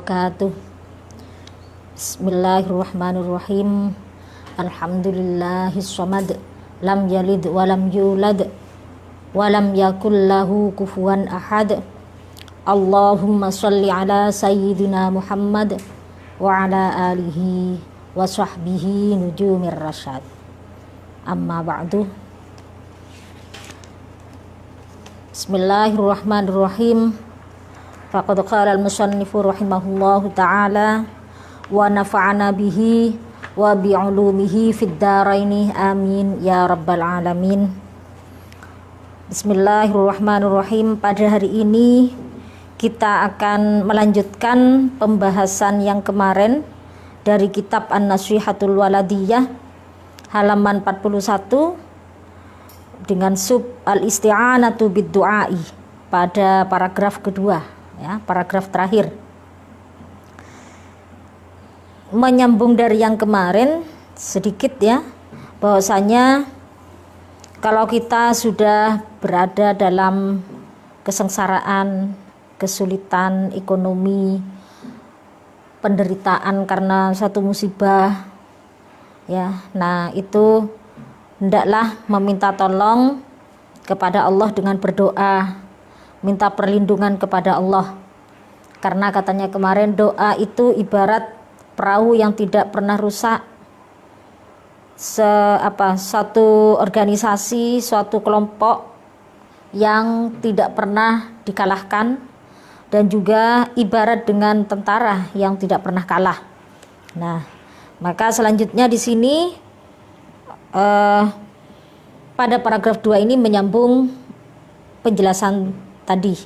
wabarakatuh. Bismillahirrahmanirrahim. Alhamdulillahis samad, lam yalid walam yulad walam yakul lahu kufuwan ahad. Allahumma shalli ala sayyidina Muhammad wa ala alihi wa sahbihi nujumir rasyad. Amma ba'du. Bismillahirrahmanirrahim. Faqad qala al-musannifu rahimahullahu ta'ala wa nafa'ana bihi wa bi'ulumihi fid dharaini amin ya rabbal alamin. Bismillahirrahmanirrahim. Pada hari ini kita akan melanjutkan pembahasan yang kemarin dari kitab An-Nasihatul Waladiyah halaman 41 dengan sub al-isti'anatu bid-du'ai pada paragraf kedua, ya, paragraf terakhir. Menyambung dari yang kemarin sedikit, ya, bahwasanya kalau kita sudah berada dalam kesengsaraan, kesulitan ekonomi, penderitaan karena satu musibah, ya, nah itu hendaklah meminta tolong kepada Allah dengan berdoa, minta perlindungan kepada Allah. Karena katanya kemarin doa itu ibarat perahu yang tidak pernah rusak. Suatu organisasi, suatu kelompok yang tidak pernah dikalahkan, dan juga ibarat dengan tentara yang tidak pernah kalah. Nah, maka selanjutnya di sini pada paragraf 2 ini menyambung penjelasan tadi.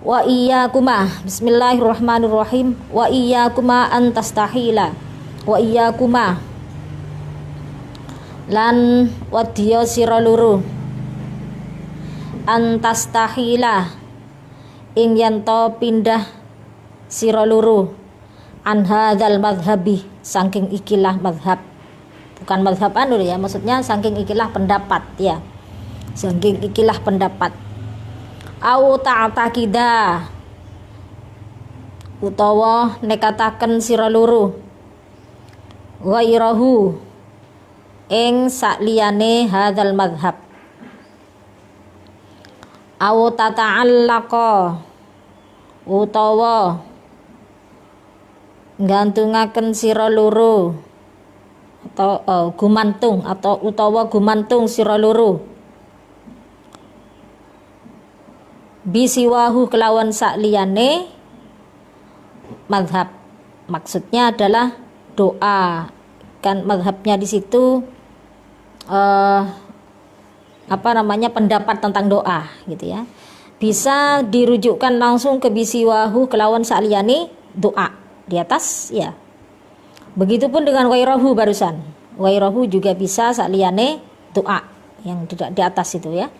Wa iyyakuma, bismillahirrahmanirrahim, wa iyyakuma antastahila, wa iyyakuma lan wadiya sira loro antastahila ing yanto pindah sira loro an hadzal madhhabi saking ikilah madhab. Bukan madhab ya, maksudnya saking ikilah pendapat, ya, saking ikilah pendapat. Au ta'taqida utawa nekataken sira loro ghairahu ing sakliyane hadzal madhab. Au tata'allaqa utawa gantungaken sira loro atau gumantung atau utawa gumantung sira loro bisiwahu kelawan sakliyane madhab. Maksudnya adalah doa, kan madhabnya di situ pendapat tentang doa, gitu ya. Bisa dirujukkan langsung ke bisiwahu kelawan sakliyane doa di atas, ya. Begitupun dengan wairahu barusan. Wairahu juga bisa sakliyane doa yang tidak di atas itu, ya.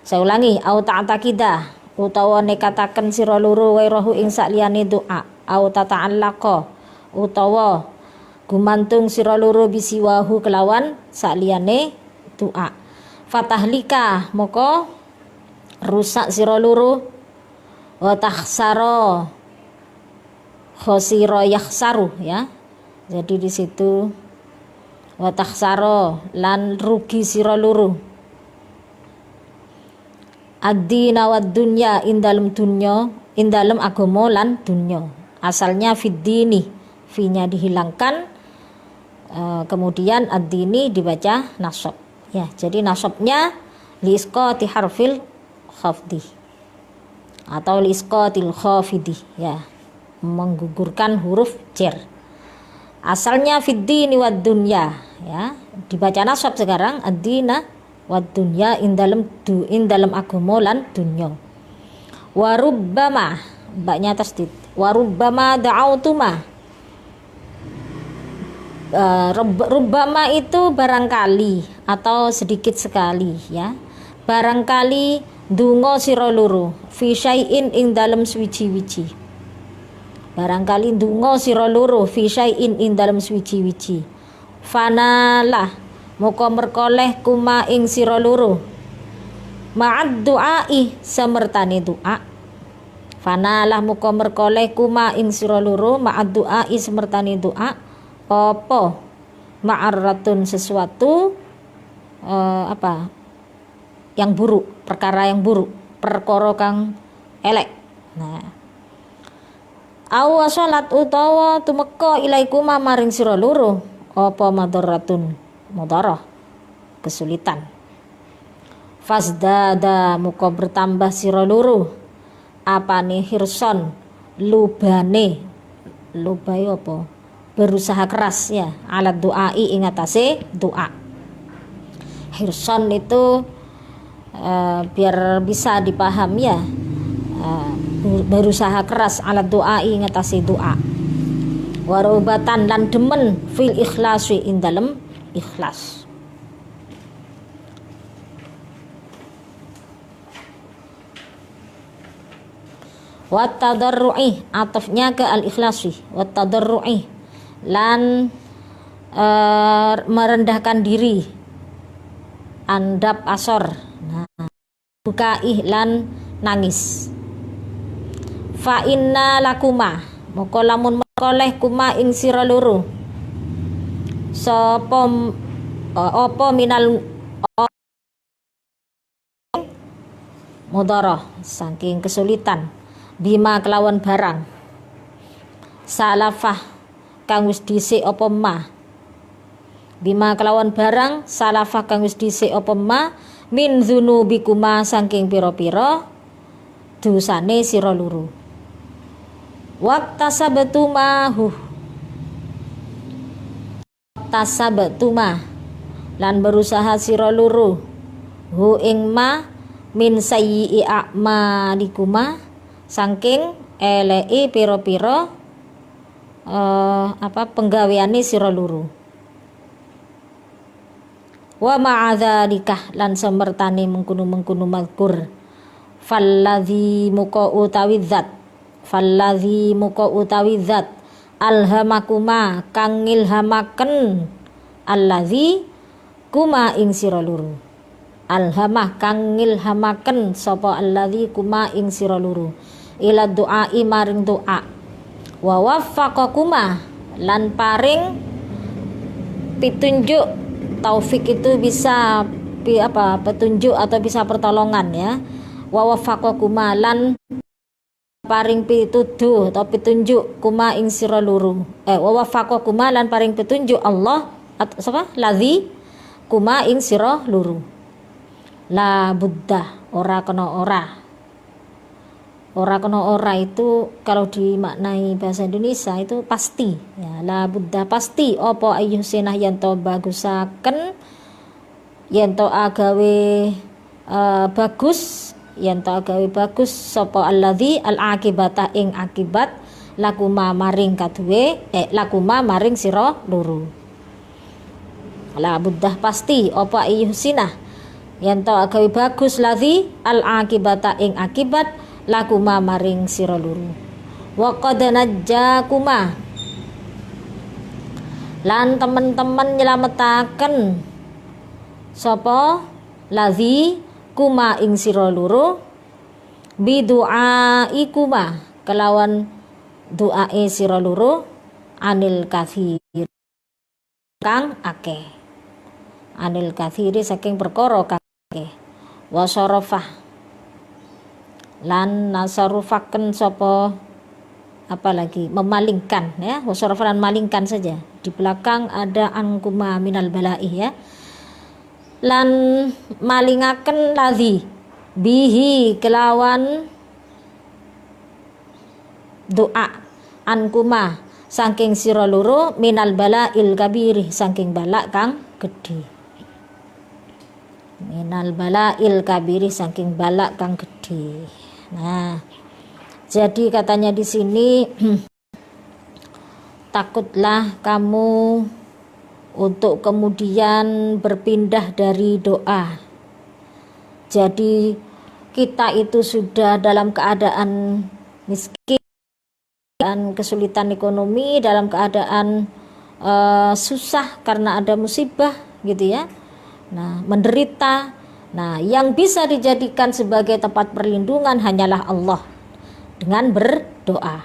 Saya ulangi, au ta'taqida utawa nekataken sira loro wairahu ing sakliyane doa, au tata'allaqa utawa gumantung sira loro bisiwahu kelawan sakliyane doa. Fatahlika moko rusak sira loro, wa tahsara khosira yakhsaru, ya. Jadi di situ wa tahsara lan rugi sira loro ad-dina wad dunya indalem dunya, indalem agama lan dunya. Asalnya fid-dini, fi-nya dihilangkan, kemudian ad-dini dibaca nasab, ya. Jadi nasabnya liisqati harfil khafdi atau liisqatil khafidi, ya, menggugurkan huruf jar. Asalnya fid-dini wad dunya, ya, dibaca nasab sekarang ad-dina wad dunya indalem agama lan dunya. Wa rubbama, baknya tasdid, wa rubbama da'autuma. Rubbama itu barangkali atau sedikit sekali, ya. Barangkali ndonga sira loro fi syai'in ing dalem swiji-wiji. Barangkali ndonga sira loro fi syai'in ing dalem swiji-wiji. Fanalah moko merkoleh kuma ing sira loro ma'ad du'ai semertane doa Fanalah muka merkoleh kuma ing sira loro ma'ad du'ai semertani doa apa ma'arratun sesuatu yang buruk, perkara yang buruk, perkara kang elek. Nah, awa salat utawa tumeka ilaikuma maring sira loro apa madarratun mudarah, kesulitan. Fasdada muka bertambah sira loro apane hirson lubane, lubai apa, berusaha keras ya, alat doai ingatase doa. Hirson itu biar bisa dipaham ya, berusaha keras alat doai ingatase doa. Warubatan lan demen fil ikhlasi ing dalem ikhlas. Wattadarru'i atafnya ke al-ikhlasi, wattadarru'i lan merendahkan diri, andap asor, nah, bukai lan nangis. Fa inna lakuma moko lamun mekoleh kuma ing sira loro sapa apa minal mudarah saking kesulitan bima kelawan barang salafah kang wis dhisik apa ma, bima kelawan barang salafah kang wis dhisik apa ma min dzunubikuma saking pira-pira dosane sira loro. Waktasabtuma lan berusaha sira loro hu ing ma min sayyi a'malikuma saking eleki pira-pira penggaweane sira loro. Wa ma'adzalika lan semertane mengkono-mengkono mazkur falladzi muka utawi zat alhamakuma kang ngilhamaken alladzi kuma ing sira loro, alhamah kang ngilhamaken sapa alladzi kuma ing sira loro ila du'ai maring doa. Wa waffaqakuma lan paring pitunjuk, taufik itu bisa petunjuk atau bisa pertolongan ya. Wa waffaqakuma lan paring pituduh atau petunjuk kuma ing sira loro. Wa waffaqakuma lan paring petunjuk Allah atau ladzi kuma ing sira loro. La buddha ora kena ora itu kalau dimaknai bahasa Indonesia itu pasti ya, la buddha pasti apa ayyusinah yen to bagusaken, yen to agawe bagus, yen to agawe bagus sapa alladzi al akibata ing akibat lakuma maring kaduwe lakuma maring sira loro. La buddha pasti apa ayyusinah yen to agawe bagus ladzi al akibata ing akibat lakuma maring sira loro. Wa qad najjakuma lan teman-teman nyelametaken sapa ladzi kuma ing sira loro bidu'aikuma kelawan doae sira loro anil kathir kang akeh, anil kathiri saking perkara kang akeh. Wa sarafah lan nasarufaken sapa apalagi memalingkan ya, wasarafalan malingkan saja, di belakang ada angkuma minal balai ya, lan malingaken ladzi bihi kelawan doa angkuma saking sira loro minal balail kabiri saking balak kang gedhe, minal balail kabiri saking balak kang gedhe. Nah, jadi katanya di sini takutlah kamu untuk kemudian berpindah dari doa. Jadi kita itu sudah dalam keadaan miskin, dan kesulitan ekonomi, dalam keadaan susah karena ada musibah gitu ya. Nah, menderita. Nah, yang bisa dijadikan sebagai tempat perlindungan hanyalah Allah. dengan berdoa.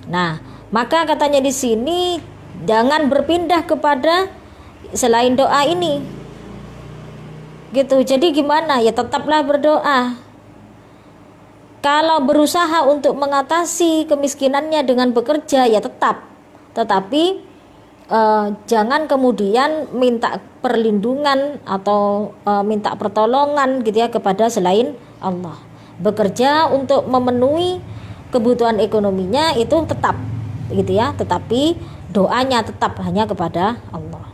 Nah, maka katanya di sini jangan berpindah kepada selain doa ini. Gitu. Jadi gimana? Ya tetaplah berdoa. Kalau berusaha untuk mengatasi kemiskinannya dengan bekerja ya tetap. Tetapi jangan kemudian minta perlindungan atau minta pertolongan gitu ya kepada selain Allah. Bekerja untuk memenuhi kebutuhan ekonominya itu tetap gitu ya, tetapi doanya tetap hanya kepada Allah.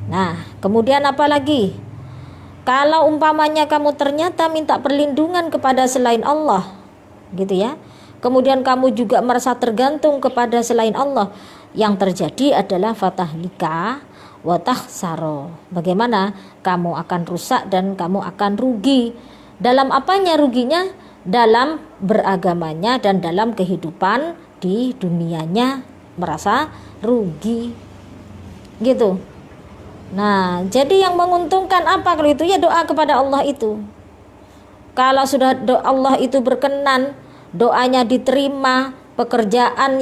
Nah, kemudian apa lagi? Kalau umpamanya kamu ternyata minta perlindungan kepada selain Allah gitu ya, kemudian kamu juga merasa tergantung kepada selain Allah, yang terjadi adalah fatahlika wa tahsaro. Bagaimana? Kamu akan rusak dan kamu akan rugi. Dalam apanya ruginya? Dalam beragamanya dan dalam kehidupan di dunianya merasa rugi. Gitu. Nah, jadi yang menguntungkan apa kalau itu? Ya doa kepada Allah itu. Kalau sudah Allah itu berkenan, doanya diterima, pekerjaan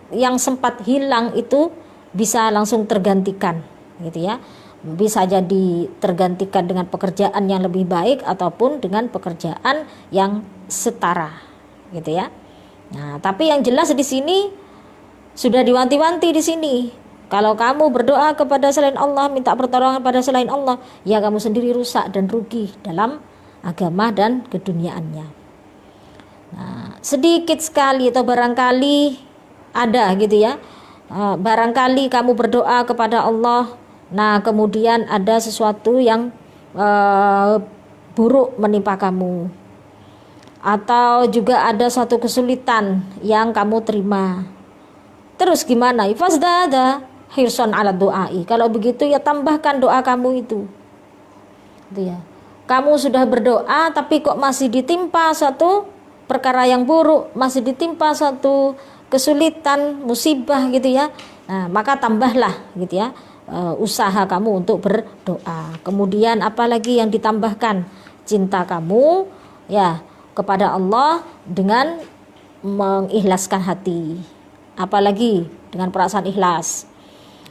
yang sempat hilang itu bisa langsung tergantikan gitu ya. Bisa jadi tergantikan dengan pekerjaan yang lebih baik ataupun dengan pekerjaan yang setara gitu ya. Nah, tapi yang jelas di sini sudah diwanti-wanti di sini. Kalau kamu berdoa kepada selain Allah, minta pertolongan pada selain Allah, ya kamu sendiri rusak dan rugi dalam agama dan keduniaannya. Nah, sedikit sekali atau barangkali ada gitu ya. Barangkali kamu berdoa kepada Allah, nah kemudian ada sesuatu yang buruk menimpa kamu, atau juga ada suatu kesulitan yang kamu terima. Terus gimana? Ifasdada hirson ala doai. Kalau begitu ya tambahkan doa kamu itu. Gitu ya. Kamu sudah berdoa tapi kok masih ditimpa satu perkara yang buruk, masih ditimpa satu kesulitan, musibah gitu ya. Nah, maka tambahlah gitu ya usaha kamu untuk berdoa. Kemudian apalagi yang ditambahkan? Cinta kamu ya kepada Allah dengan mengikhlaskan hati. Apalagi dengan perasaan ikhlas,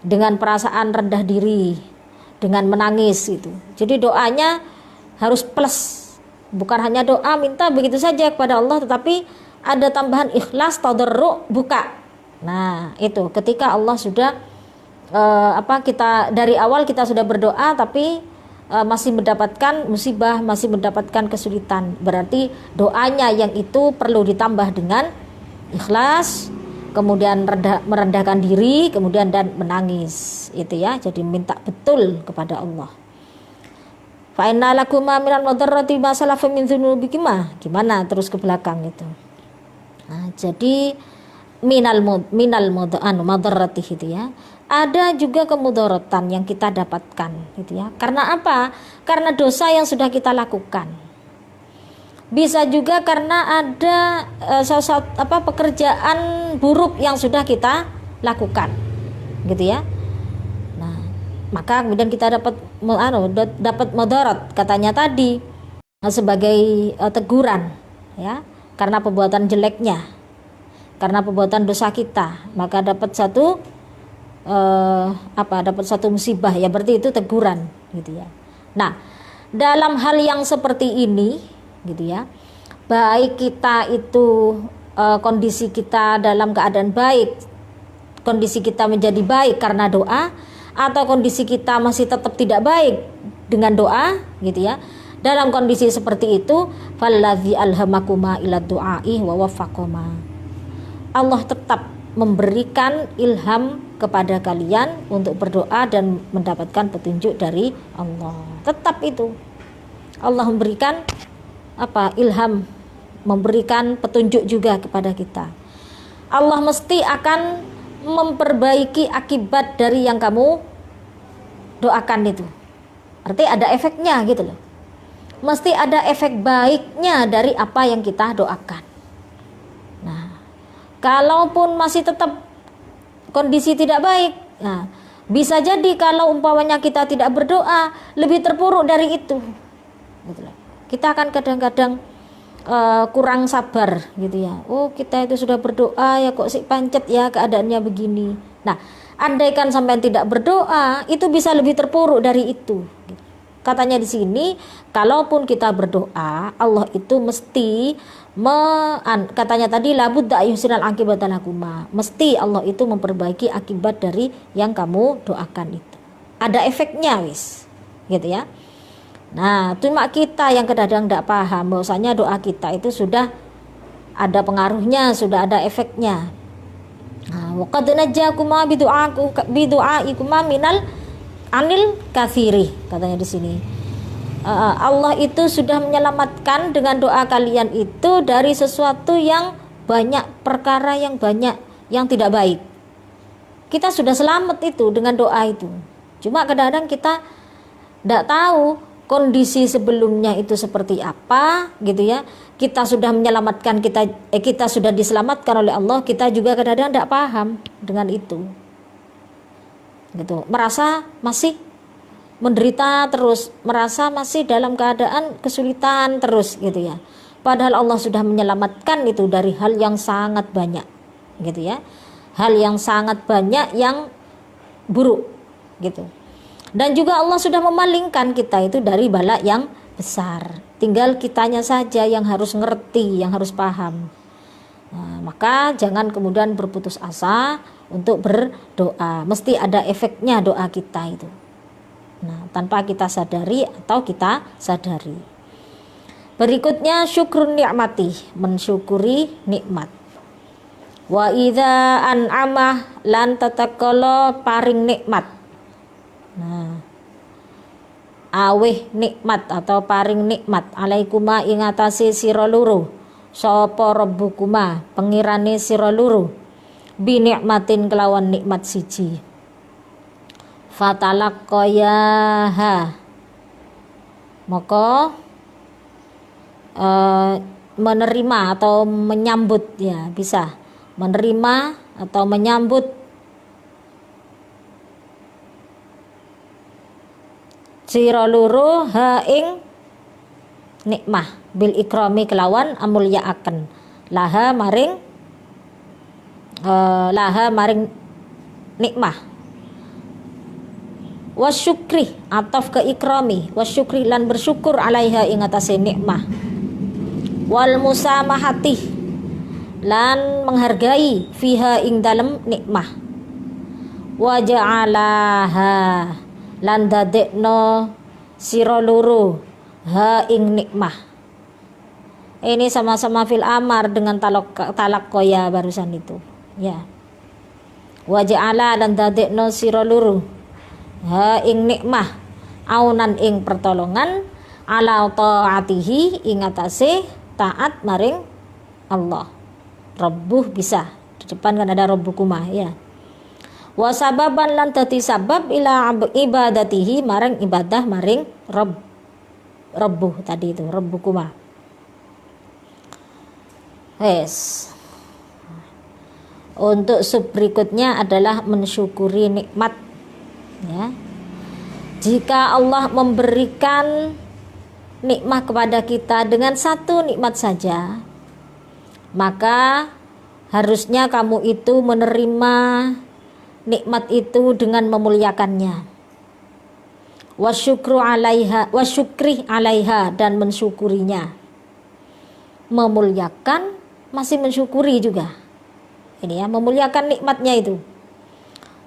dengan perasaan rendah diri, dengan menangis gitu. Jadi doanya harus plus, bukan hanya doa minta begitu saja kepada Allah, tetapi ada tambahan ikhlas, tadarru, buka. Nah, itu ketika Allah sudah kita dari awal kita sudah berdoa tapi masih mendapatkan musibah, masih mendapatkan kesulitan, berarti doanya yang itu perlu ditambah dengan ikhlas, kemudian merendahkan diri, kemudian dan menangis itu ya. Jadi minta betul kepada Allah. Fa inna lakum minal madarrati ma salafa min dzunubikima. Gimana terus ke belakang itu. Nah, jadi minal madarrati itu ya. Ada juga kemudaratan yang kita dapatkan gitu ya. Karena apa? Karena dosa yang sudah kita lakukan. Bisa juga karena ada pekerjaan buruk yang sudah kita lakukan. Gitu ya. Nah, maka kemudian kita dapat madarat katanya tadi sebagai teguran ya, karena perbuatan jeleknya, karena perbuatan dosa kita, maka dapat satu musibah ya, berarti itu teguran gitu ya. Nah, dalam hal yang seperti ini gitu ya, baik kita itu kondisi kita dalam keadaan baik, kondisi kita menjadi baik karena doa, atau kondisi kita masih tetap tidak baik dengan doa gitu ya. Dalam kondisi seperti itu, fallazi alhamakuma ila du'ai wa waffaquma. Allah tetap memberikan ilham kepada kalian untuk berdoa dan mendapatkan petunjuk dari Allah. Tetap itu Allah memberikan ilham, memberikan petunjuk juga kepada kita. Allah mesti akan memperbaiki akibat dari yang kamu doakan itu. Artinya ada efeknya gitu loh. Mesti ada efek baiknya dari apa yang kita doakan. Nah, kalaupun masih tetap kondisi tidak baik, nah, bisa jadi kalau umpamanya kita tidak berdoa lebih terpuruk dari itu. Gitu loh. Kita akan kadang-kadang kurang sabar gitu ya. Oh, kita itu sudah berdoa ya kok sih pancet ya keadaannya begini. Nah, andaikan sampai tidak berdoa, itu bisa lebih terpuruk dari itu. Katanya di sini, kalaupun kita berdoa, Allah itu mesti katanya tadi labudda yusinal akibatalakuma. Mesti Allah itu memperbaiki akibat dari yang kamu doakan itu. Ada efeknya wis. Gitu ya. Nah, cuma kita yang kadang-kadang tidak paham bahwasanya doa kita itu sudah ada pengaruhnya, sudah ada efeknya. Wa qad najjakuma bidu'aikuma minal anil katsiri, katanya di sini. Allah itu sudah menyelamatkan dengan doa kalian itu dari sesuatu yang banyak, perkara yang banyak yang tidak baik. Kita sudah selamat itu dengan doa itu. Cuma kadang-kadang kita tidak tahu kondisi sebelumnya itu seperti apa gitu ya. Kita sudah menyelamatkan, kita sudah diselamatkan oleh Allah, kita juga kadang-kadang tidak paham dengan itu gitu, merasa masih menderita terus, merasa masih dalam keadaan kesulitan terus gitu ya, padahal Allah sudah menyelamatkan itu dari hal yang sangat banyak gitu ya, hal yang sangat banyak yang buruk gitu. Dan juga Allah sudah memalingkan kita itu dari bala yang besar. Tinggal kitanya saja yang harus ngerti, yang harus paham. Nah, maka jangan kemudian berputus asa untuk berdoa. Mesti ada efeknya doa kita itu. Nah, tanpa kita sadari atau kita sadari. Berikutnya syukrun ni'mati, mensyukuri nikmat. Wa idza an'amah lan tatakala paring nikmat. Nah, aweh nikmat atau paring nikmat alaikuma ing atase sira loro sapa rabbukuma pengirane sira loro bi nikmatin kelawan nikmat siji fatalaqayaha maka menerima atau menyambut ya, bisa menerima atau menyambut sira loro ha ing nikmah bil ikrami kelawan amulyaaken laha maring nikmah wasyukri ataf ke ikrami wasyukri lan bersyukur alaiha ing atase nikmah wal musamahati lan menghargai fiha ing dalem nikmah wa ja'alaha lan dadekno sira loro ha ing nikmah. Ini sama-sama fil amar dengan talak koya barusan itu ya. Wa ja'ala lan dadekno sira loro ha ing nikmah aunan ing pertolongan ala taatihi ing atase taat maring Allah. Rabbuh bisa di depan kan ada rabbukumah ya. Wa sababan lan dadi sabab ila ibadatihi marang ibadah maring Rabbuh tadi itu Rabbukuma. Untuk sub berikutnya adalah mensyukuri nikmat ya. Jika Allah memberikan nikmat kepada kita dengan satu nikmat saja, maka harusnya kamu itu menerima nikmat itu dengan memuliakannya. Wasyukri alaiha dan mensyukurinya. Memuliakan masih mensyukuri juga. Ini ya, memuliakan nikmatnya itu.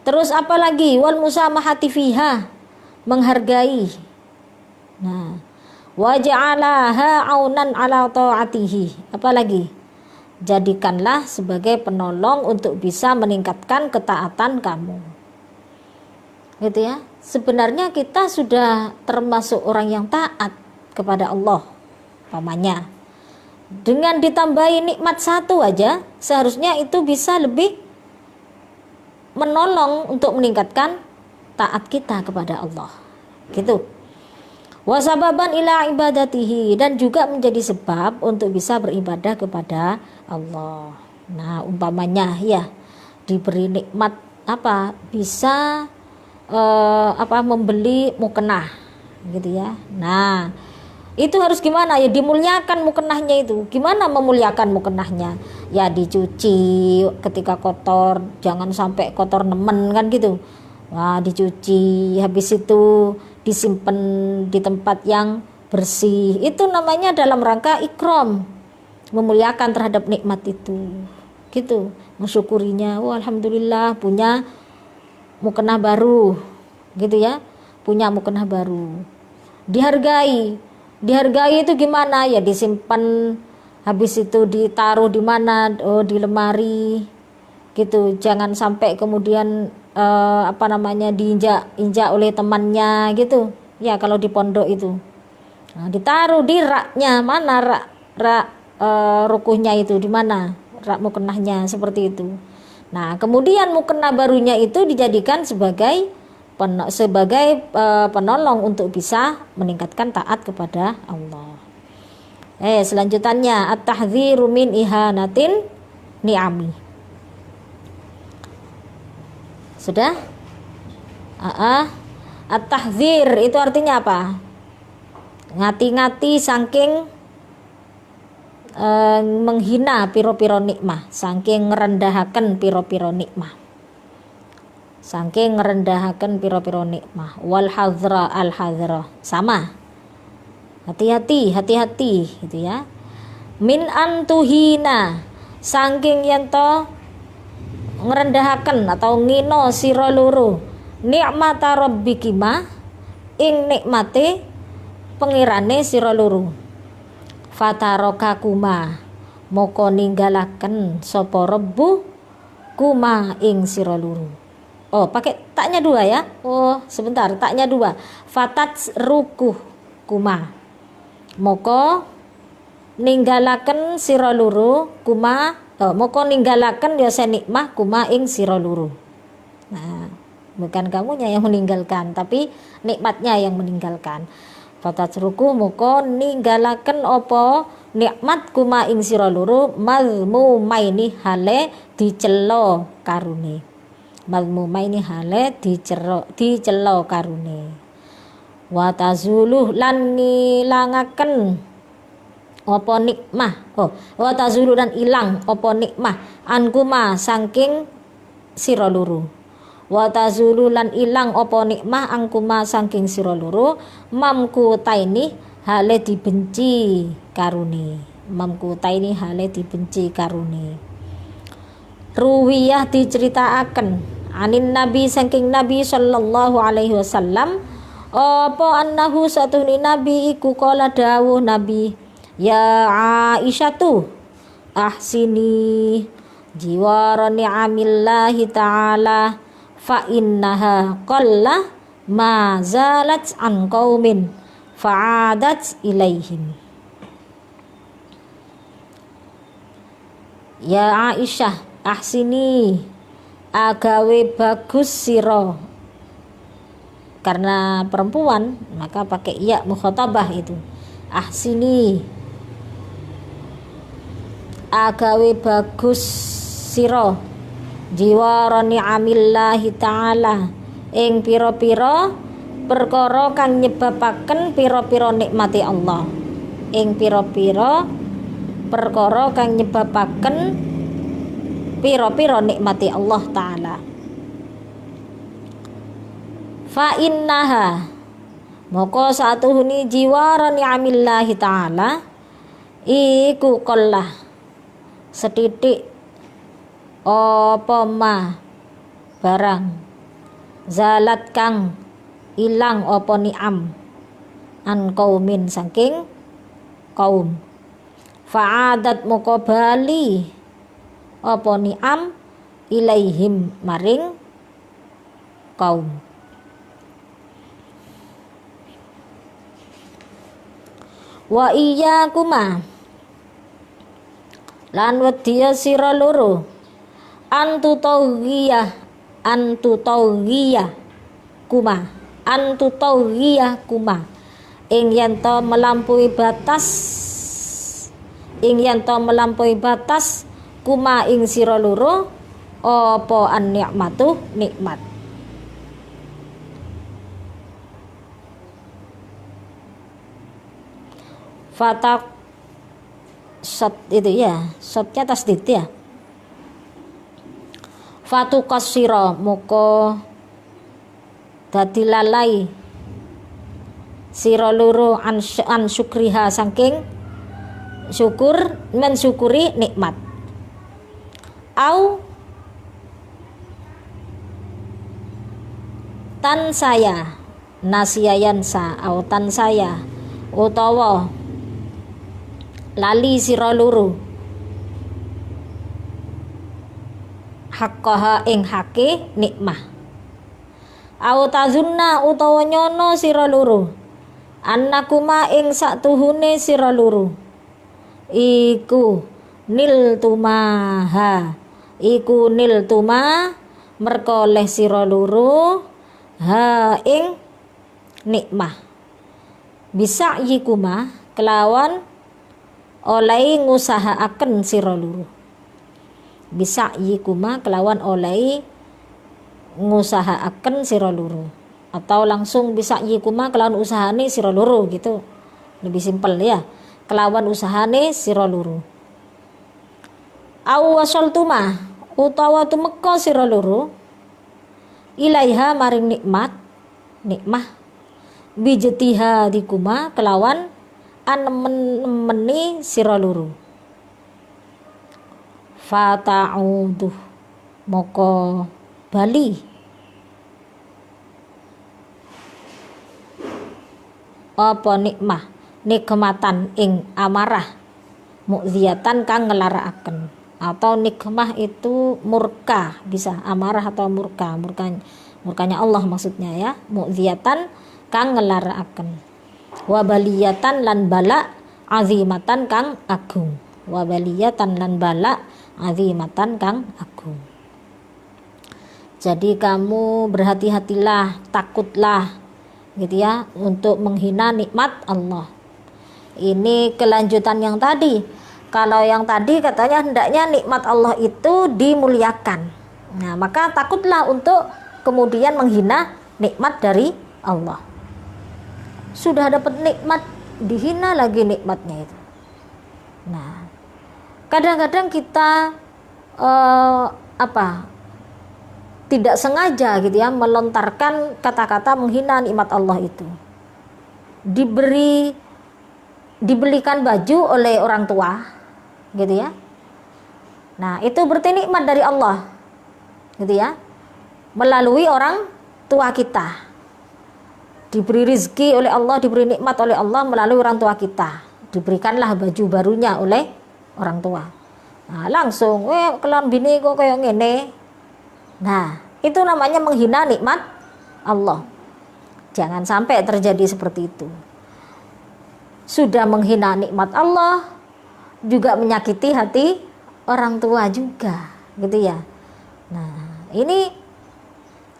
Terus apalagi wal musamahati fiha, menghargai. Nah, wa ja'alaha aunan ala taatihi. Apalagi? Jadikanlah sebagai penolong untuk bisa meningkatkan ketaatan kamu gitu ya. Sebenarnya kita sudah termasuk orang yang taat kepada Allah pamannya, dengan ditambahi nikmat satu aja seharusnya itu bisa lebih menolong untuk meningkatkan taat kita kepada Allah gitu. Wasababan ila ibadatihi, dan juga menjadi sebab untuk bisa beribadah kepada Allah. Nah, umpamanya ya diberi nikmat apa bisa membeli mukena gitu ya. Nah, Itu harus gimana ya, dimuliakan mukenahnya itu. Gimana memuliakan mukenahnya? Ya dicuci ketika kotor, jangan sampai kotor nemen kan gitu. Wah, dicuci, habis itu disimpan di tempat yang bersih. Itu namanya dalam rangka ikram, memuliakan terhadap nikmat itu. Gitu, mensyukurinya. Wah, alhamdulillah punya mukenah baru. Gitu ya. Punya mukenah baru. Dihargai itu gimana ya, disimpan, habis itu ditaruh di mana, di lemari gitu, jangan sampai kemudian diinjak oleh temannya gitu ya. Kalau di pondok itu ditaruh di raknya, mana rak rukuhnya itu, di mana rak mukenahnya, seperti itu. Nah kemudian mukenah barunya itu dijadikan sebagai penolong untuk bisa meningkatkan taat kepada Allah. Selanjutnya at-tahdziru min ihanatin ni'ami. Sudah? At-tahdzir itu artinya apa? Ngati-ngati saking menghina piro-piro nikmah, saking ngerendahaken piro-piro nikmah. Saking ngerendahaken piro-piro nikmah. Wal hadra al hadra, sama. Hati-hati gitu ya. Min antuhina, saking yento ngerendahaken atau ngino sira loro nikmata rabbikima, ing nikmate pengirane sira loro. Fatarokakuma, moko ninggalaken sapa Rabbu kuma ing sira loro. Pakai taknya 2 ya. Sebentar, taknya 2. Fatat rukuh kuma, moko ninggalaken sira loro kuma, moko ninggalaken ya nikmah kuma ing sira loro. Nah, bukan kamunya yang meninggalkan, tapi nikmatnya yang meninggalkan. Fatat rukuh, moko ninggalaken opo nikmat kuma ing sira loro mazmumaini hale dicela karune. Mazmumaini hale dicela karune. Wa tazuluh lan ngilangaken apa nikmah. Wa tazulu dan ilang apa nikmah ankuma saking sira loro. Wa tazulu lan ilang apa nikmah angkuma saking sira loro mamku taini hale dibenci karune. Mamku taini hale dibenci karune. Ruwiyah diceritaaken anin nabi saking nabi sallallahu alaihi wasallam apa annahu satuhni nabi iku kala dawuh nabi, ya Aisyatu ahsini jiwara ni'amillahi ta'ala fa innaha qalla ma zalat an qaumin fa'adat ilaihim. Ya Aisyah, ahsini agawe bagus siro, karena perempuan maka pakai ya mukhatabah itu. Ahsini agawe bagus siro jiwara ni'amillahi ta'ala ing pira-pira perkara kang nyebabaken pira-pira nikmati Allah, ing pira-pira perkara kang nyebabaken pira-pira nikmati Allah Ta'ala. Fa innaha, moko satuhuni jiwara ni'amillahi Ta'ala iku qollah setitik apa ma barang zalat kang ilang apa ni'am an qaumin saking kaum. Fa'adat moko bali apa ni'am ilaihim maring kaum. Wa iyyakuma lan wedya sira loro antutawiyah kuma ing yen to melampaui batas kuma ing sira loro apa an nikmatu nikmat. Fatak shot itu ya, shotnya tasdid ya. Fatukasiro moko dadi lalai sira loro an syukriha saking syukur mensyukuri nikmat. Au tan saya nasiyayansa au tan saya utawa lali sira loro haqqaha ing hake nikmah. Au tazunna utawa nyono sira loro annakuma ing saktuhune sira loro iku nil tumaha iku nil tuma merkoleh sira loro ha ing nikmah bisa yikuma kelawan oleh ngusahaaken sira loro. Bisa yikuma kelawan oleh ngusahaaken sira loro, atau langsung bisa yikuma kelawan usahane sira loro gitu. Lebih simpel ya. Kelawan usahane sira loro. Aw wasaltuma utawa tumeka sira loro ilaiha maring nikmah bijetiha dikuma kelawan anemen-nemeni sira loro. Fata'uduh moko bali apa nikmatan ing amarah mu'ziyatan kang ngelarakaken. Atau nikmah itu murka, bisa amarah atau murkanya Allah maksudnya ya. Mu'ziyatan kang ngelarakaken. Wabaliyatan lan bala azimatan kang agung. Wabaliyatan lan bala azimatan kang agung. Jadi kamu berhati-hatilah, takutlah gitu ya untuk menghina nikmat Allah. Ini kelanjutan yang tadi. Kalau yang tadi katanya hendaknya nikmat Allah itu dimuliakan. Nah, maka takutlah untuk kemudian menghina nikmat dari Allah. Sudah dapat nikmat, dihina lagi nikmatnya itu. Nah, kadang-kadang kita tidak sengaja gitu ya melontarkan kata-kata menghina nikmat Allah itu. Dibelikan baju oleh orang tua gitu ya. Nah, itu berarti nikmat dari Allah gitu ya. Melalui orang tua kita. Diberi rezeki oleh Allah, diberi nikmat oleh Allah melalui orang tua kita. Diberikanlah baju barunya oleh orang tua. Nah, langsung kelan bini kok kayak ngene. Nah, itu namanya menghina nikmat Allah. Jangan sampai terjadi seperti itu. Sudah menghina nikmat Allah, juga menyakiti hati orang tua juga, gitu ya. Nah, ini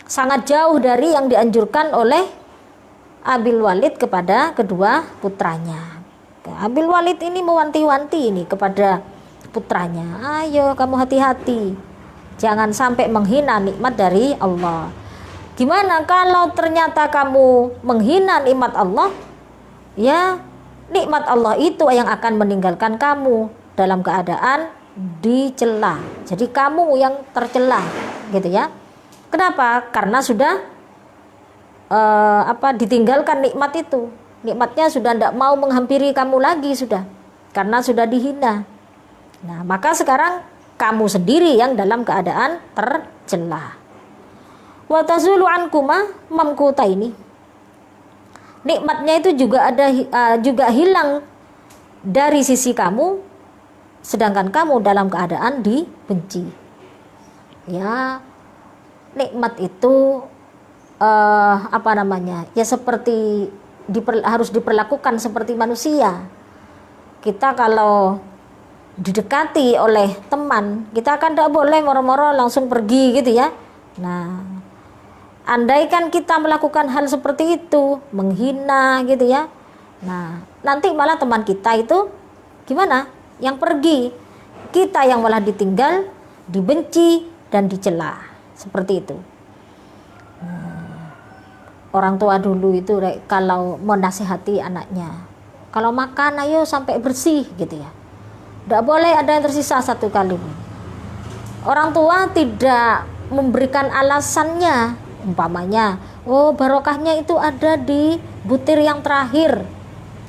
sangat jauh dari yang dianjurkan oleh Abil Walid kepada kedua putranya. Abil Walid ini mewanti-wanti ini kepada putranya, ayo kamu hati-hati, jangan sampai menghina nikmat dari Allah. Gimana kalau ternyata kamu menghina nikmat Allah? Ya, nikmat Allah itu yang akan meninggalkan kamu dalam keadaan dicela. Jadi kamu yang tercela, gitu ya. Kenapa? Karena sudah ditinggalkan nikmat itu. Nikmatnya sudah tidak mau menghampiri kamu lagi sudah, karena sudah dihina. Nah, maka sekarang kamu sendiri yang dalam keadaan tercela. Wa tazulu ankuma mamkuta ini. Nikmatnya itu juga hilang dari sisi kamu, sedangkan kamu dalam keadaan dibenci. Ya, nikmat itu ya seperti harus diperlakukan seperti manusia. Kita kalau didekati oleh teman, kita kan tidak boleh moro-moro langsung pergi gitu ya. Nah, andaikan kita melakukan hal seperti itu, menghina gitu ya, nah nanti malah teman kita itu gimana? Yang pergi, kita yang malah ditinggal, dibenci dan dicela, seperti itu. Orang tua dulu itu kalau menasihati anaknya, Kalau makan ayo sampai bersih gitu ya. Tidak boleh ada yang tersisa satu kali pun. Orang tua tidak memberikan alasannya, umpamanya, oh barokahnya itu ada di butir yang terakhir.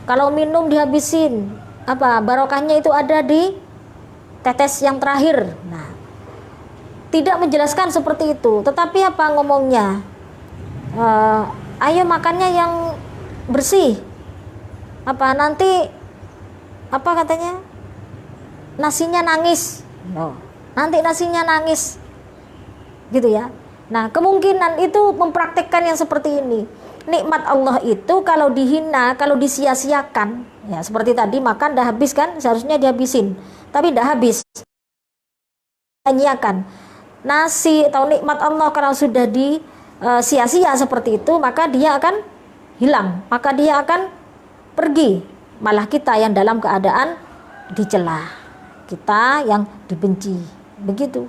Kalau minum dihabisin, apa barokahnya itu ada di tetes yang terakhir. Nah, tidak menjelaskan seperti itu, tetapi apa ngomongnya? Ayo makannya yang bersih. Apa nanti apa katanya? Nasinya nangis. No. Nanti nasinya nangis. Gitu ya. Nah, kemungkinan itu mempraktikkan yang seperti ini. Nikmat Allah itu kalau dihina, kalau disia-siakan, ya seperti tadi makan dah habis kan, seharusnya dihabisin, tapi dah habis. Nyanyiakan. Nasi atau nikmat Allah kalau sudah sia-sia seperti itu, maka dia akan hilang, maka dia akan pergi. Malah kita yang dalam keadaan dicela, kita yang dibenci, begitu.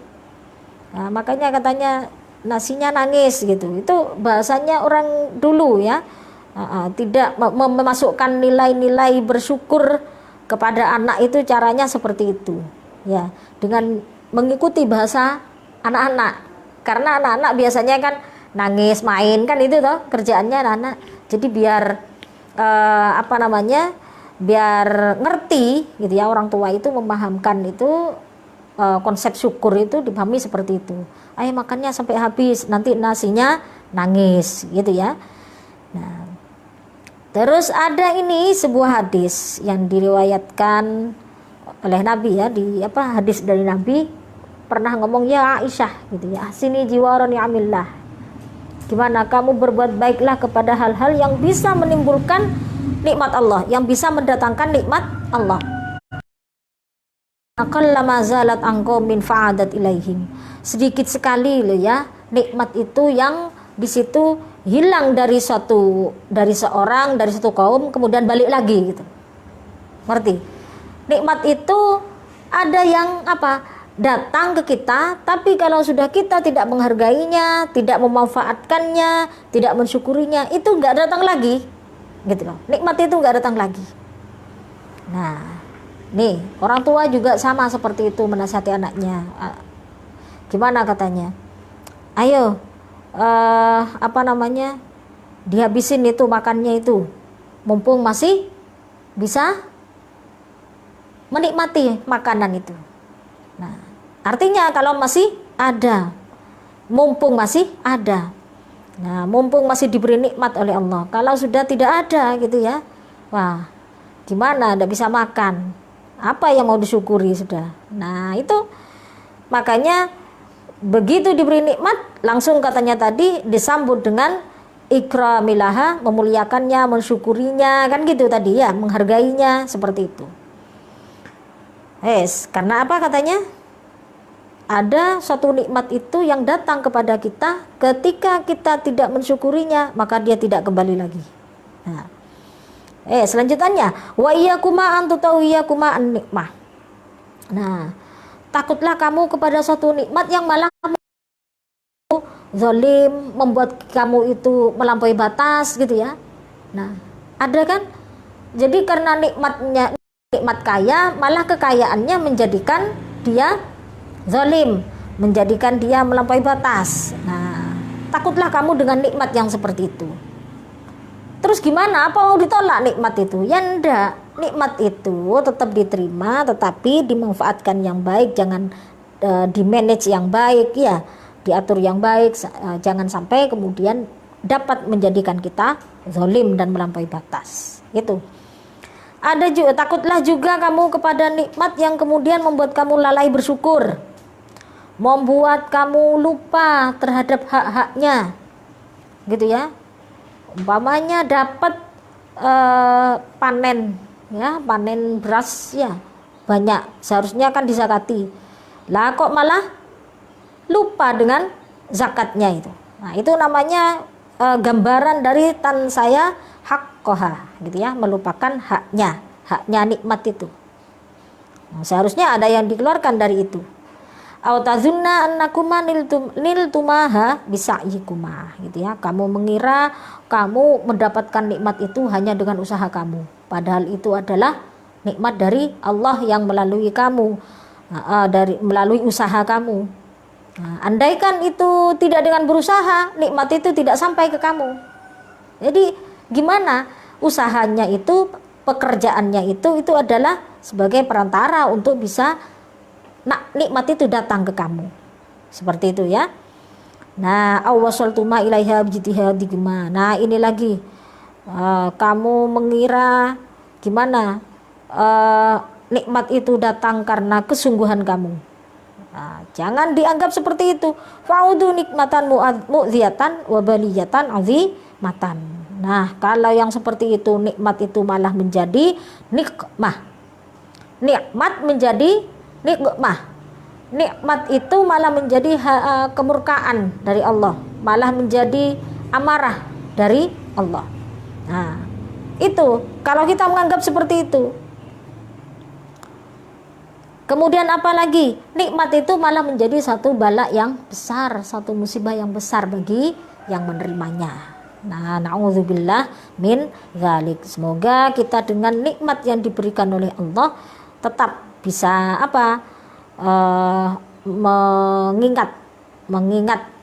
Nah, makanya katanya nasinya nangis gitu. Itu bahasanya orang dulu ya. Tidak memasukkan nilai-nilai bersyukur kepada anak itu, caranya seperti itu. Ya, dengan mengikuti bahasa anak-anak. Karena anak-anak biasanya kan nangis, main kan itu toh kerjaannya anak-anak. Jadi biar biar ngerti gitu ya, orang tua itu memahamkan itu konsep syukur itu dipahami seperti itu. Ayo makannya sampai habis, nanti nasinya nangis gitu ya. Nah, terus ada ini sebuah hadis yang diriwayatkan oleh Nabi ya, hadis dari Nabi pernah ngomong, ya Aisyah gitu ya, sini jiwarani amillah, gimana kamu berbuat baiklah kepada hal-hal yang bisa menimbulkan nikmat Allah, yang bisa mendatangkan nikmat Allah. Aqallama zalat anqum min fa'adat ilaihim. Sedikit sekali loh ya nikmat itu yang di situ hilang dari seorang, dari satu kaum, kemudian balik lagi gitu. Ngerti? Nikmat itu ada yang datang ke kita, tapi kalau sudah kita tidak menghargainya, tidak memanfaatkannya, tidak mensyukurinya, itu nggak datang lagi. Gitu loh. Nikmat itu nggak datang lagi. Nah, nih, orang tua juga sama seperti itu menasihati anaknya. Gimana katanya? Ayo, dihabisin itu makannya itu, mumpung masih bisa menikmati makanan itu. Nah, artinya kalau masih ada, mumpung masih ada. Nah, mumpung masih diberi nikmat oleh Allah. Kalau sudah tidak ada gitu ya, wah, gimana? Tidak bisa makan. Apa yang mau disyukuri sudah. Nah, itu makanya begitu diberi nikmat, langsung katanya tadi disambut dengan ikramilaha, memuliakannya, mensyukurinya, kan gitu tadi ya, menghargainya, seperti itu. Karena apa katanya? Ada suatu nikmat itu yang datang kepada kita, ketika kita tidak mensyukurinya, maka dia tidak kembali lagi. Nah, selanjutnya, wa iyyakuma an tutawiyakuma an nikmah. Nah, takutlah kamu kepada suatu nikmat yang malah kamu zalim, membuat kamu itu melampaui batas gitu ya. Nah, ada kan? Jadi karena nikmat kaya, malah kekayaannya menjadikan dia zalim, menjadikan dia melampaui batas. Nah, takutlah kamu dengan nikmat yang seperti itu. Terus gimana? Apa mau ditolak nikmat itu? Ya enggak. Nikmat itu tetap diterima, tetapi dimanfaatkan yang baik, jangan di-manage yang baik ya, diatur yang baik, jangan sampai kemudian dapat menjadikan kita zalim dan melampaui batas. Gitu. Ada juga, takutlah juga kamu kepada nikmat yang kemudian membuat kamu lalai bersyukur, membuat kamu lupa terhadap hak-haknya, gitu ya. Umpamanya dapat panen beras ya banyak, seharusnya kan disakati, lah kok malah lupa dengan zakatnya itu. Nah, itu namanya gambaran dari tan saya haqqoha gitu ya, melupakan haknya nikmat itu. Nah, seharusnya ada yang dikeluarkan dari itu. Au tazunna annakuma niltumaha bisayyikuma, gitu ya. Kamu mengira kamu mendapatkan nikmat itu hanya dengan usaha kamu, padahal itu adalah nikmat dari Allah yang melalui kamu, melalui usaha kamu. Andaikan itu tidak dengan berusaha, nikmat itu tidak sampai ke kamu. Jadi gimana usahanya itu, pekerjaannya itu adalah sebagai perantara untuk bisa nikmat itu datang ke kamu, seperti itu ya. Nah, awasaltuma ilaiha bijtihadikuma. Nah, ini lagi kamu mengira gimana nikmat itu datang karena kesungguhan kamu. Nah, jangan dianggap seperti itu. Fa'udu nikmatan mu'dziyatan wa baliyatan azimatan. Nah, kalau yang seperti itu, nikmat itu malah menjadi nikmah. Nikmat menjadi nikmah. Nikmat itu malah menjadi kemurkaan dari Allah, malah menjadi amarah dari Allah. Nah, itu kalau kita menganggap seperti itu. Kemudian apa lagi? Nikmat itu malah menjadi satu bala yang besar, satu musibah yang besar bagi yang menerimanya. Nah, na'udzubillah min dzalik. Semoga kita dengan nikmat yang diberikan oleh Allah tetap bisa mengingat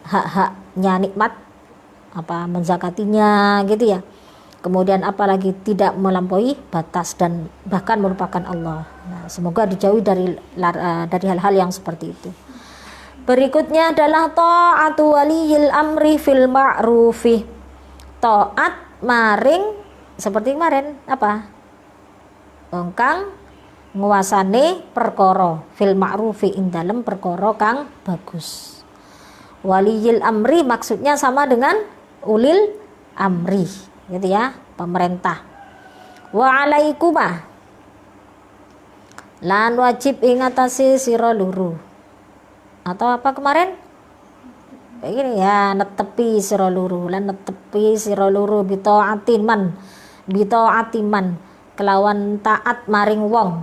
hak-haknya nikmat, menzakatinya gitu ya. Kemudian apalagi tidak melampaui batas dan bahkan merupakan Allah. Nah, semoga dijauhi dari hal-hal yang seperti itu. Berikutnya adalah ta'atu waliyil amri fil ma'rufi. Taat maring seperti kemarin Kang nguasane perkara fil ma'rufi ing dalem perkara kang bagus. Waliyil amri maksudnya sama dengan ulil amri, gitu ya, pemerintah. Wa alaikuma lan wajib ing atase sira luru. Atau apa kemarin? Begini ya, netepi sira luru, lan netepi sira luru bitaatiman kelawan taat maring wong.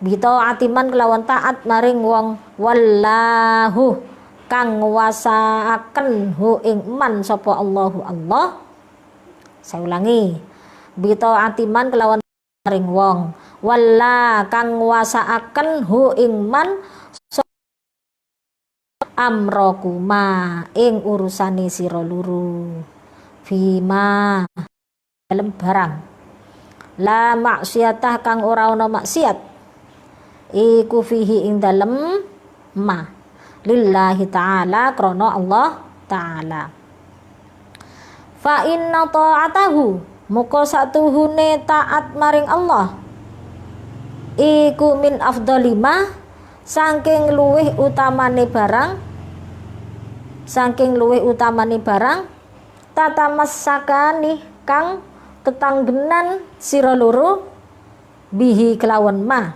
Bitaatiman kelawan taat maring wong, wallahu kang nguasaaken hu ing man sapa Allahu Allah. Saya ulangi, bitaatiman kelawan maring wong, walla kang nguasaaken hu ing man amrokuma ing urusane sira luru, fima dalam barang la maksiatah kang ora ana maksiat iku fihi ing dalem ma lillahi ta'ala krana Allah ta'ala. Fa inna ta'atahu muka satuhune taat maring Allah iku min afdhalima saking luweh utamane barang tatamassakani kang tetanggenan sira loro bihi kelawan ma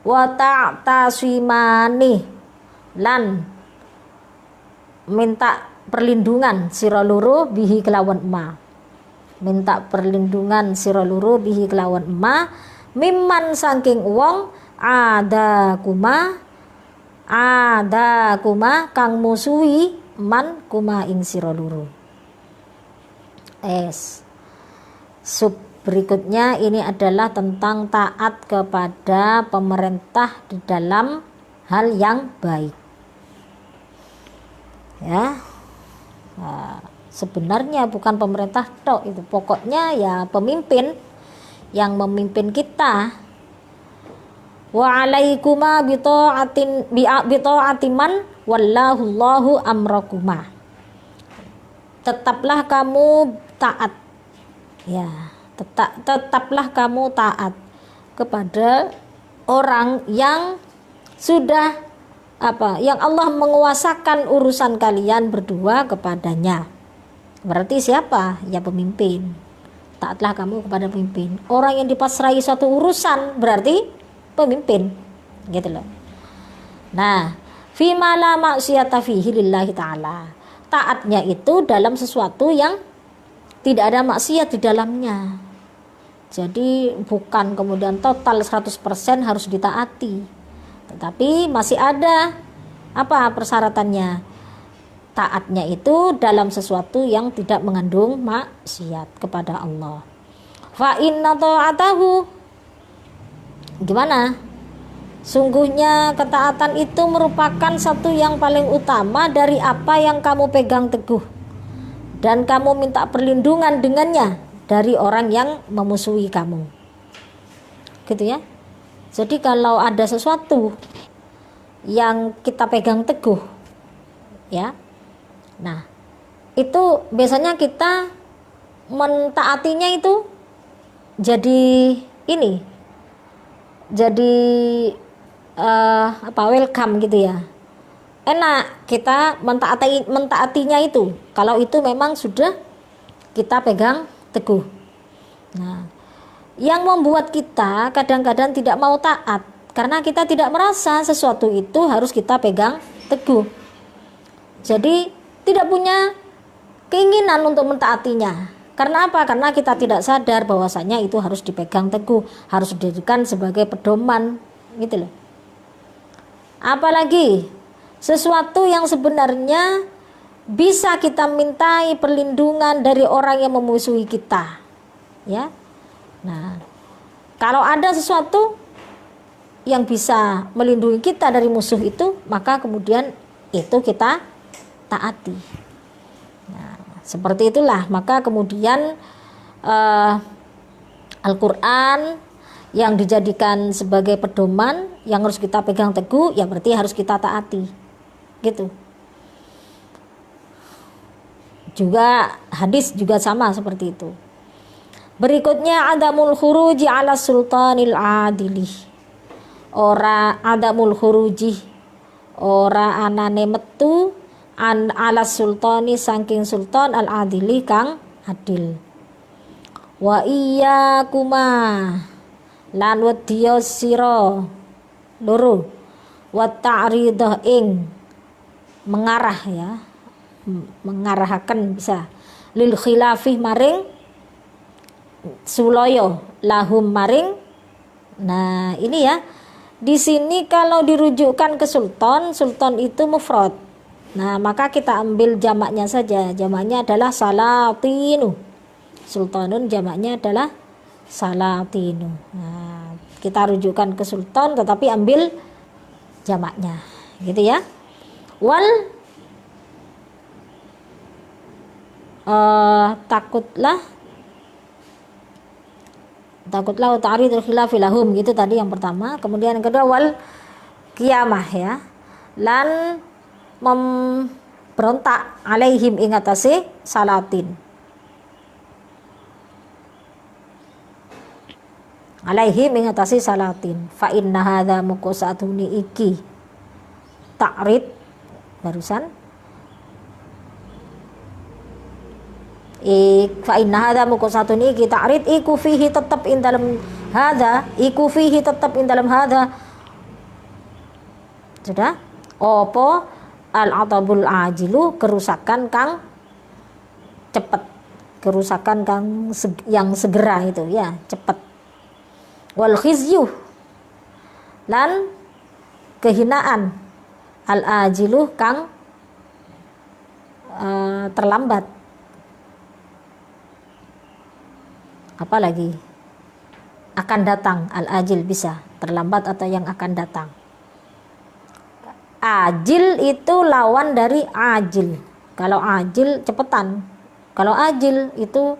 wa ta'tasimani lan minta perlindungan sira loro bihi kelawan ma, minta perlindungan sira loro bihi kelawan ma mimman saking wong ada kuma kang musuhi man kuma ing sira loro. Berikutnya ini adalah tentang taat kepada pemerintah di dalam hal yang baik. Ya, sebenarnya bukan pemerintah tok itu, pokoknya ya pemimpin yang memimpin kita. Wa alaikuma bita'atiman wallahullahu amrakuma. Tetaplah kamu taat. Ya, tetaplah kamu taat kepada orang yang sudah yang Allah menguasakan urusan kalian berdua kepadanya. Berarti siapa? Ya pemimpin. Taatlah kamu kepada pemimpin. Orang yang dipasrai suatu urusan berarti pemimpin, gitu loh. Nah, fima la maksiyata fihi lillahi ta'ala. Taatnya itu dalam sesuatu yang tidak ada maksiat di dalamnya. Jadi bukan kemudian total 100% harus ditaati, tetapi masih ada apa persyaratannya. Taatnya itu dalam sesuatu yang tidak mengandung maksiat kepada Allah. Fa inna ta'atahu, gimana? Sungguhnya ketaatan itu merupakan satu yang paling utama dari apa yang kamu pegang teguh, dan kamu minta perlindungan dengannya dari orang yang memusuhi kamu. Gitu ya. Jadi kalau ada sesuatu yang kita pegang teguh, ya, nah itu biasanya kita mentaatinya itu jadi ini, jadi welcome gitu ya, enak kita mentaatinya itu kalau itu memang sudah kita pegang teguh. Nah, yang membuat kita kadang-kadang tidak mau taat karena kita tidak merasa sesuatu itu harus kita pegang teguh. Jadi tidak punya keinginan untuk mentaatinya. Karena apa? Karena kita tidak sadar bahwasanya itu harus dipegang teguh, harus dijadikan sebagai pedoman, gitu loh. Apalagi sesuatu yang sebenarnya bisa kita mintai perlindungan dari orang yang memusuhi kita, ya. Nah, kalau ada sesuatu yang bisa melindungi kita dari musuh itu, maka kemudian itu kita taati. Nah, seperti itulah, maka kemudian Al-Quran yang dijadikan sebagai pedoman yang harus kita pegang teguh, ya berarti harus kita taati, gitu. Juga hadis juga sama seperti itu. Berikutnya adamul khuruji ala sultanil adili. Ora adamul khuruji, ora anane metu an ala sultani saking sultan al adili kang adil. Wa iyyakuma lan wedya sira loro wa ta'ridah ing mengarah, ya, mengarahkan bisa lil khilafih maring suloyo lahum maring. Nah, ini ya, di sini kalau dirujukkan ke sultan, sultan itu mufrad. Nah, maka kita ambil jamaknya saja. Jamaknya adalah salatinu. Sultanun jamaknya adalah salatinu. Nah, kita rujukkan ke sultan tetapi ambil jamaknya, gitu ya. Wal takutlah ta'ridul khilafi lahum, gitu tadi yang pertama. Kemudian yang kedua wal qiyamah, ya, lan memberontak alaihim ingatasi salatin, alaihim ingatasi salatin. Fa inna hadza muqasatuni iki ta'rid barusan fa inna hadza muqasatuni iki ta'rid iku fihi tetap in dalam hadza, iku fihi tetap in dalam hadza. Sudah opo al-atabul ajilu, kerusakan kang cepat, kerusakan kang yang segera itu, ya, cepat. Wal khizyu lan kehinaan al-ajilu kang terlambat. Apalagi akan datang, al-ajil bisa terlambat atau yang akan datang. Ajil itu lawan dari ajil. Kalau ajil cepetan, kalau ajil itu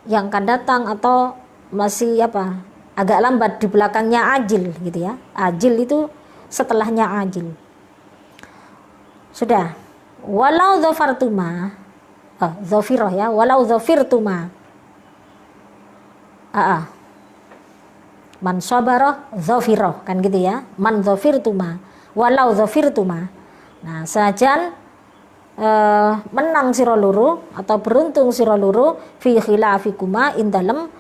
yang akan datang atau masih apa, agak lambat, di belakangnya ajil, gitu ya. Ajil itu setelahnya ajil. Sudah. Walau dzafartuma, dzafirah, ya, walau dzafirtuma. Man sabara dzafirah, kan gitu ya. Man dzafirtuma, walau dzafirtuma. Nah, sajan menang sira loro atau beruntung sira loro fi khilafikuma in dalem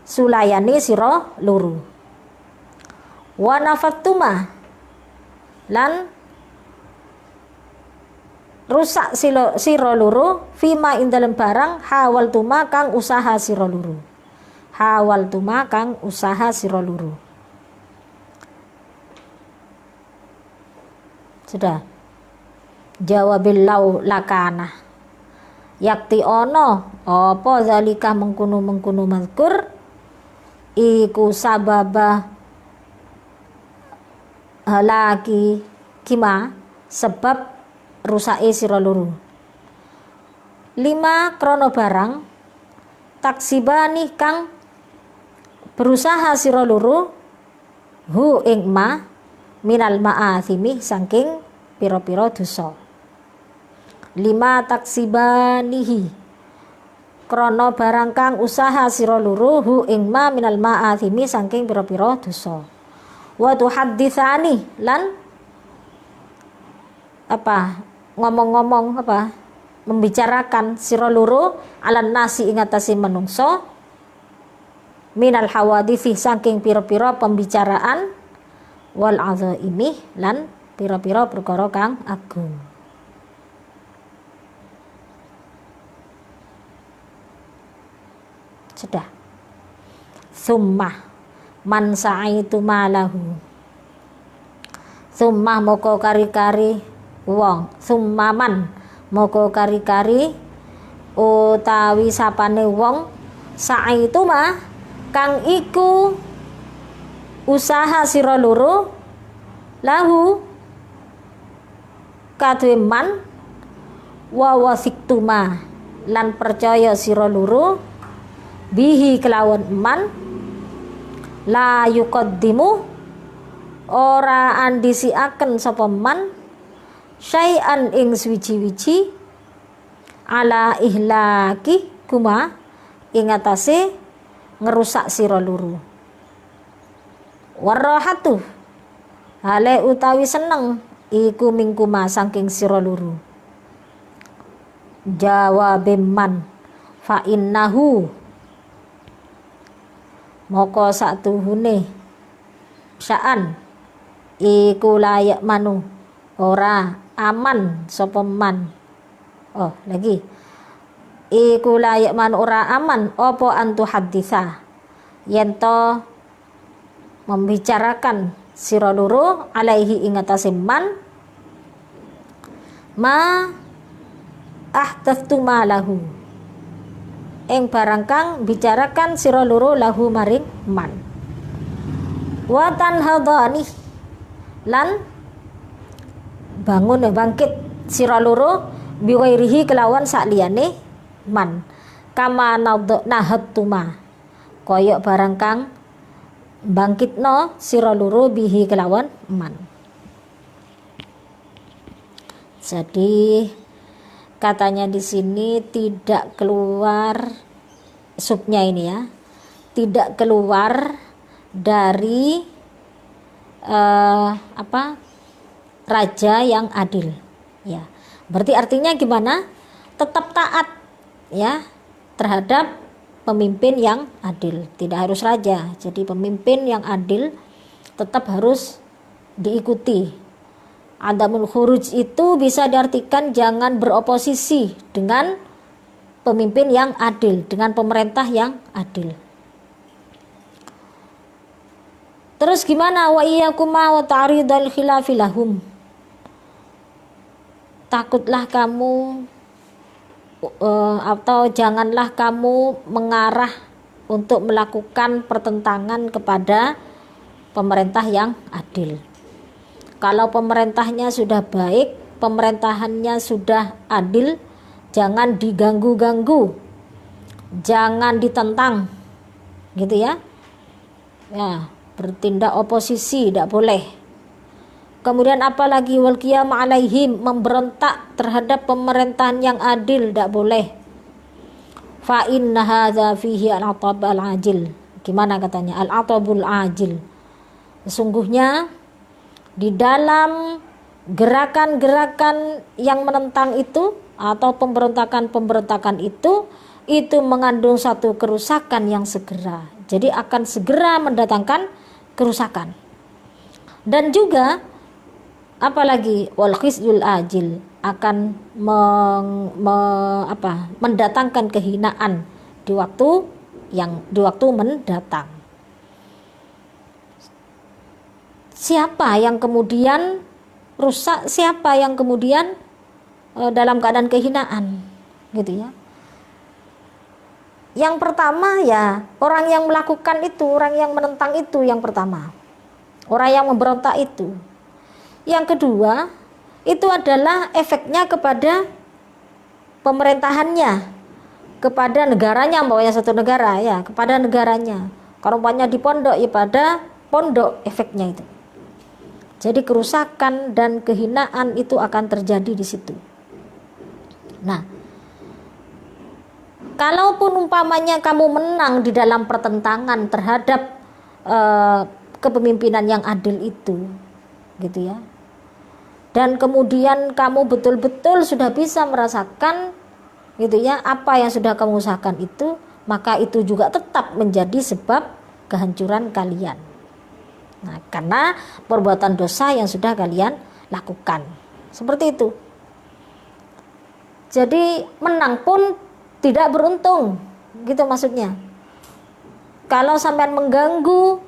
sulayani sira loro. Wa nafattuma lan rusak sira loro fima in dalem barang hawal tuma kang usaha sira loro. hawal tuma kang usaha sira loro. Sudah. Jawabil lau lakana. Yakti ono apa zalika mengkuno mazkur iku sababa halaki kima sebab rusake sira loro. 5 krono barang taksibani kang berusaha sira loro hu ing ma minal ma'athimi saking pira-pira dosa. 5 taksibanihi krana barang kang usaha sira loro hu ing ma minal ma'athimi saking pira-pira dosa. Wa tuhadditsani lan ngomong-ngomong membicarakan sira loro alan nasi ing atase manungsa minal hawadithi saking pira-pira pembicaraan wal adzaimi lan pira-pira perkara kang agung. Sudah. Summa man sa'aitu malahu. Summa moko kari-kari wong, summa man moko kari-kari utawi sapane wong sa'aitu mah kang iku usaha sira loro lahu kadhe man wa wasiktuma lan percaya sira loro bihi kelawan man la yuqaddimu ora andisiaken sapa man syai'an ing swiji-wiji ala ihlaki kuma ing atase ngerusak sira loro. Warahatu hale utawi seneng iku mingkuma saking sira loro. Jawabe man fa innahu moko satuhune sya'an iku layak manu ora aman sapa man. Oh lagi iku layak man ora aman apa antu haditha yen to membicarakan sira loro alaihi ing atase man ma ahdatsu malahu ing barang kang bicarakan sira loro lahu maring man wa tanhadani lan bangun bangkit sira loro biwairihi kelawan sakliyane man kama nahattuma koyok barang kang bangkitno sira loro bihi kelawan man. Jadi katanya di sini tidak keluar subnya ini ya, tidak keluar dari raja yang adil ya. Berarti artinya gimana? Tetap taat ya terhadap pemimpin yang adil, tidak harus raja. Jadi pemimpin yang adil tetap harus diikuti. Adamul khuruj itu bisa diartikan jangan beroposisi dengan pemimpin yang adil, dengan pemerintah yang adil. Terus gimana? Wa iyyakuma wa ta'ridul khilafi lahum. Takutlah kamu atau janganlah kamu mengarah untuk melakukan pertentangan kepada pemerintah yang adil. Kalau pemerintahnya sudah baik, pemerintahannya sudah adil, jangan diganggu-ganggu, jangan ditentang, gitu ya. Ya, bertindak oposisi tidak boleh. Kemudian apalagi wal qiyam alaihim, memberontak terhadap pemerintahan yang adil tidak boleh. Fa inna hadza fihi al-atab al-ajil. Gimana katanya? Al-atabul ajil. Sesungguhnya di dalam gerakan-gerakan yang menentang itu atau pemberontakan-pemberontakan itu mengandung satu kerusakan yang segera. Jadi akan segera mendatangkan kerusakan. Dan juga apalagi wal khizyul ajil, akan mendatangkan kehinaan di waktu yang di waktu mendatang. Siapa yang kemudian rusak, siapa yang kemudian dalam keadaan kehinaan, gitu ya. Yang pertama ya orang yang melakukan itu, orang yang menentang itu yang pertama, orang yang memberontak itu. Yang kedua itu adalah efeknya kepada pemerintahannya, kepada negaranya, umpamanya satu negara ya, kepada negaranya. Kalau umpamanya di pondok ya pada pondok efeknya itu. Jadi kerusakan dan kehinaan itu akan terjadi di situ. Nah, kalaupun umpamanya kamu menang di dalam pertentangan terhadap kepemimpinan yang adil itu, gitu ya, dan kemudian kamu betul-betul sudah bisa merasakan, gitu ya, apa yang sudah kamu usahakan itu, maka itu juga tetap menjadi sebab kehancuran kalian. Nah, karena perbuatan dosa yang sudah kalian lakukan. Seperti itu. Jadi menang pun tidak beruntung, gitu maksudnya. Kalau sampean mengganggu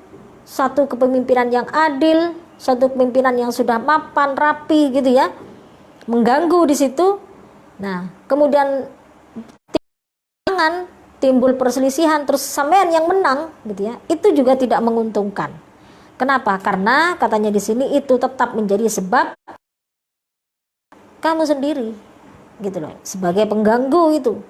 satu kepemimpinan yang adil, satu kepemimpinan yang sudah mapan, rapi, gitu ya, mengganggu di situ. Nah, kemudian timbul perselisihan, terus sampean yang menang, gitu ya, itu juga tidak menguntungkan. Kenapa? Karena katanya di sini itu tetap menjadi sebab kamu sendiri, gitu loh, sebagai pengganggu itu,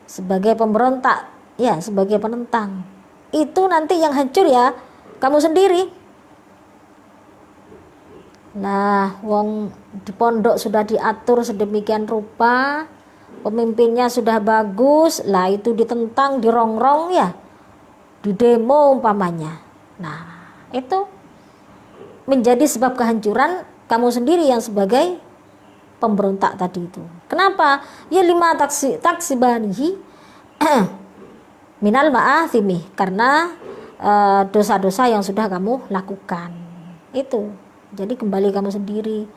sebagai pemberontak, ya, sebagai penentang. Itu nanti yang hancur ya kamu sendiri. Nah, wong di pondok sudah diatur sedemikian rupa, pemimpinnya sudah bagus, lah itu ditentang, dirongrong ya, di demo umpamanya. Nah, itu menjadi sebab kehancuran kamu sendiri yang sebagai pemberontak tadi itu. Kenapa? Ya lima taksibanihi minal ma'athimi, karena dosa-dosa yang sudah kamu lakukan itu. Jadi kembali kamu sendiri.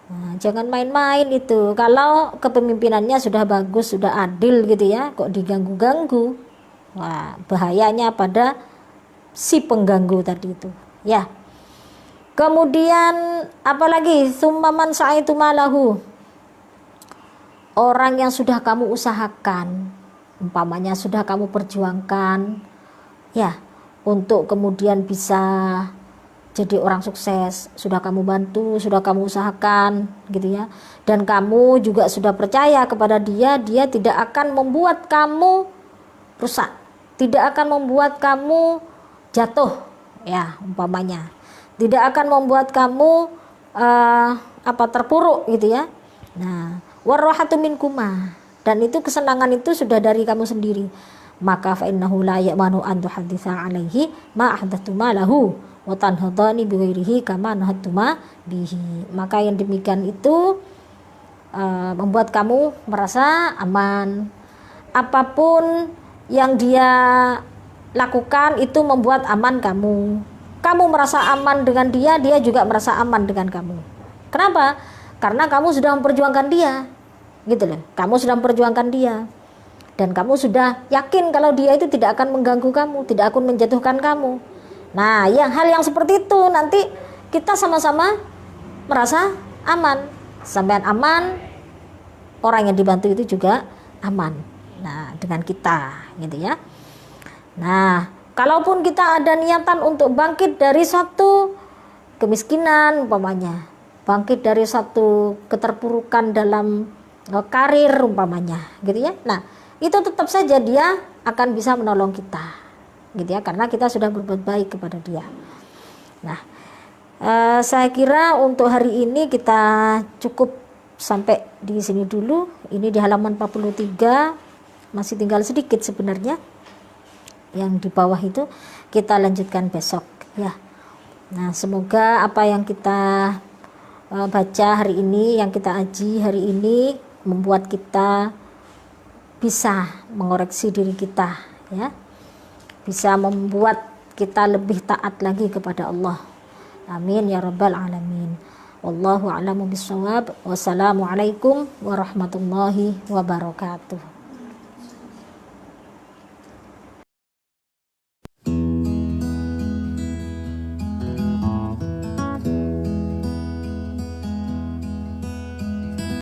Nah, jangan main-main itu. Kalau kepemimpinannya sudah bagus, sudah adil, gitu ya, kok diganggu-ganggu, wah, bahayanya pada si pengganggu tadi itu, ya. Kemudian apalagi summaman sa'aitu malahu, orang yang sudah kamu usahakan, umpamanya sudah kamu perjuangkan, ya, untuk kemudian bisa jadi orang sukses, sudah kamu bantu, sudah kamu usahakan, gitu ya, dan kamu juga sudah percaya kepada dia, dia tidak akan membuat kamu rusak, tidak akan membuat kamu jatuh, ya, umpamanya tidak akan membuat kamu terpuruk, gitu ya. Nah, warahatu minkuma, dan itu kesenangan itu sudah dari kamu sendiri, maka fa innahu la ya'manu an tuhaditsa alaihi ma ahdatsu malahu wa tanhadani bi ghairihi kama nahattuma bihi. Maka yang demikian itu membuat kamu merasa aman. Apapun yang dia lakukan itu membuat aman kamu. Kamu merasa aman dengan dia, dia juga merasa aman dengan kamu. Kenapa? Karena kamu sudah memperjuangkan dia, gitu loh. Kamu sudah memperjuangkan dia, dan kamu sudah yakin kalau dia itu tidak akan mengganggu kamu, tidak akan menjatuhkan kamu. Nah, hal yang seperti itu nanti kita sama-sama merasa aman. Sampean aman, orang yang dibantu itu juga aman. Nah, dengan kita, gitu ya. Nah, kalaupun kita ada niatan untuk bangkit dari suatu kemiskinan umpamanya, bangkit dari suatu keterpurukan dalam karir umpamanya, gitu ya. Nah, itu tetap saja dia akan bisa menolong kita, gitu ya, karena kita sudah berbuat baik kepada dia. Nah, saya kira untuk hari ini kita cukup sampai di sini dulu. Ini di halaman 43, masih tinggal sedikit sebenarnya yang di bawah itu, kita lanjutkan besok ya. Nah, semoga apa yang kita baca hari ini, yang kita aji hari ini, membuat kita bisa mengoreksi diri kita ya, bisa membuat kita lebih taat lagi kepada Allah. Amin ya rabbal alamin. Wallahu a'lamu bissawab. Wassalamualaikum warahmatullahi wabarakatuh.